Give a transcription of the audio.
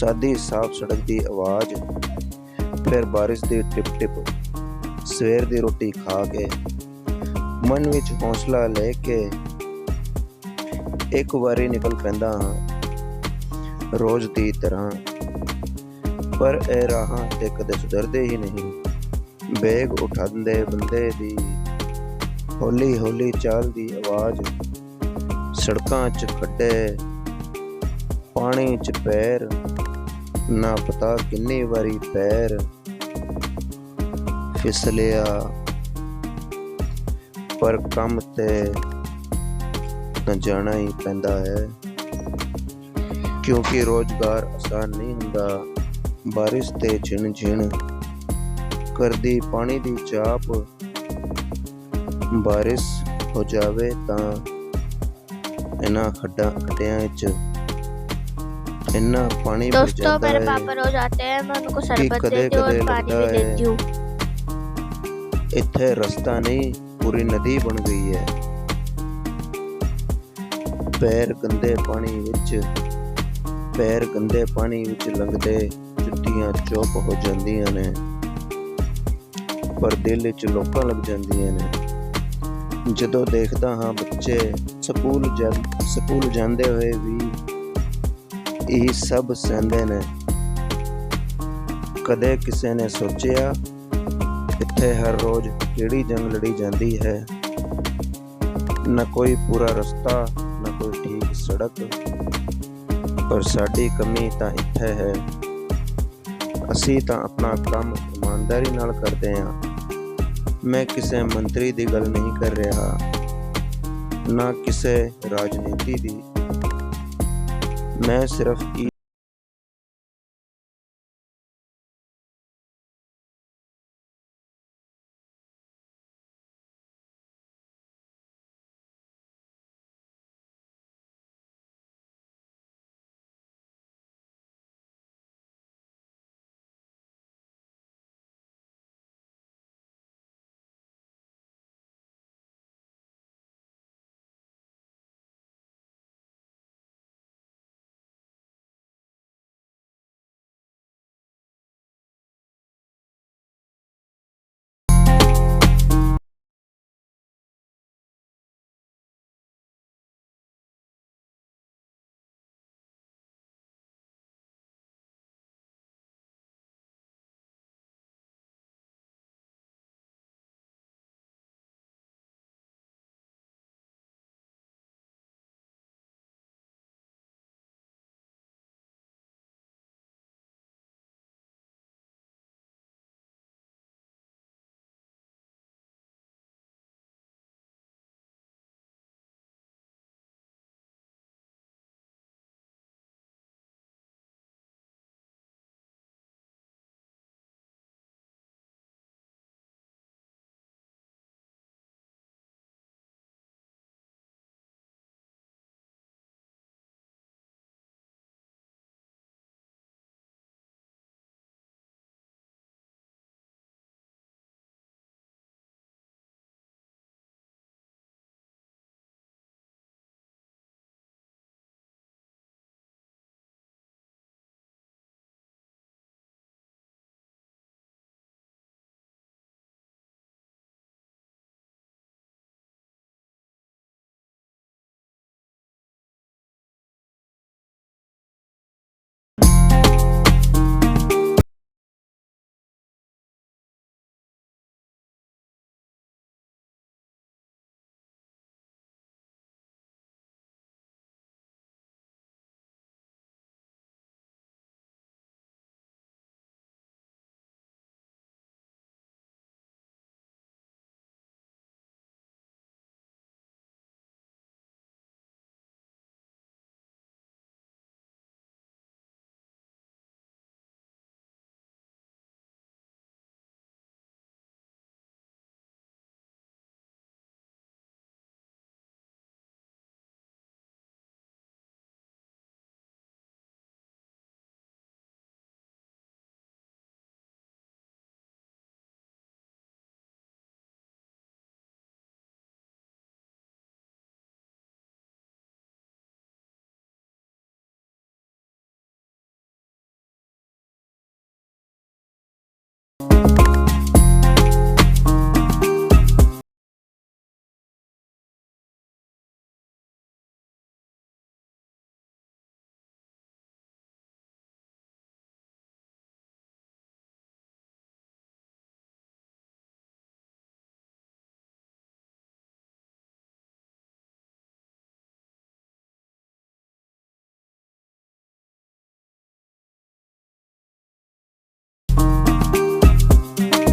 ਸਾਦੀ ਸਾਫ਼ ਸੜਕ ਦੀ ਆਵਾਜ਼, ਫਿਰ ਬਾਰਿਸ਼ ਦੀ ਟਿਪ ਟਿਪ। ਸਵੇਰ ਦੀ ਰੋਟੀ ਖਾ ਕੇ ਮਨ ਵਿੱਚ ਹੌਸਲਾ ਲੈ ਕੇ ਇੱਕ ਵਾਰੀ ਨਿਕਲ ਪੈਂਦਾ ਹਾਂ ਰੋਜ਼ ਦੀ ਤਰ੍ਹਾਂ। ਪਰ ਇਹ ਰਾਹਾਂ ਤੇ ਕਦੇ ਸੁਧਰਦੇ ਹੀ ਨਹੀਂ। ਬੇਗ ਉਠਾਉਂਦੇ ਬੰਦੇ ਦੀ ਹੌਲੀ ਹੌਲੀ ਚਾਲ ਦੀ ਆਵਾਜ਼, ਸੜਕਾਂ 'ਚ ਖੱਡੇ, ਪਾਣੀ 'ਚ ਪੈਰ, ਨਾ ਪਤਾ ਕਿੰਨੀ ਵਾਰੀ ਪੈਰ ਫਿਸਲਿਆ। ਪਰ ਕੰਮ ਤੇ ਤਾਂ ਜਾਣਾ ਹੀ ਪੈਂਦਾ ਹੈ, ਕਿਉਂਕਿ ਰੋਜ਼ਗਾਰ ਆਸਾਨ ਨਹੀਂ ਹੁੰਦਾ। ਬਾਰਿਸ਼ ਤੇ ਝਿਣ ਝਿਣ ਕਰਦੀ ਪਾਣੀ ਦੀ ਚਾਪ, ਬਾਰਿਸ਼ ਹੋ ਜਾਵੇ ਤਾਂ ਇਹਨਾਂ खड्डियां ਵਿੱਚ इतना पानी भर दोस्तों जाता मेरे है पापा रोज आते हैं, मैं उनको कि शरबत कदे देती हूँ और कदे पानी लगता भी है देती हूँ। इत्थे रास्ता नहीं पूरी नदी बन गई है। पैर गंदे पानी विच लंघदे जुत्तियां चुप हो जांदियां ने, पर दिल विच लोकां लग जांदियां ने। जदों देखदा हां बच्चे ਸਕੂਲ ਜਾਂਦੇ ਹੋਏ ਵੀ ਇਹ ਸਭ ਸਹਿੰਦੇ ਨੇ। ਕਦੇ ਕਿਸੇ ਨੇ ਸੋਚਿਆ ਇੱਥੇ ਹਰ ਰੋਜ਼ ਕਿਹੜੀ ਜੰਗ ਲੜੀ ਜਾਂਦੀ ਹੈ। ਨਾ ਕੋਈ ਪੂਰਾ ਰਸਤਾ, ਨਾ ਕੋਈ ਠੀਕ ਸੜਕ, ਪਰ ਸਾਡੀ ਕਮੀ ਤਾਂ ਇੱਥੇ ਹੈ। ਅਸੀਂ ਤਾਂ ਆਪਣਾ ਕੰਮ ਇਮਾਨਦਾਰੀ ਨਾਲ ਕਰਦੇ ਹਾਂ। ਮੈਂ ਕਿਸੇ ਮੰਤਰੀ ਦੀ ਗੱਲ ਨਹੀਂ ਕਰ ਰਿਹਾ, ਨਾ ਕਿਸੇ ਰਾਜਨੀਤੀ ਦੀ। मैं सिर्फ ये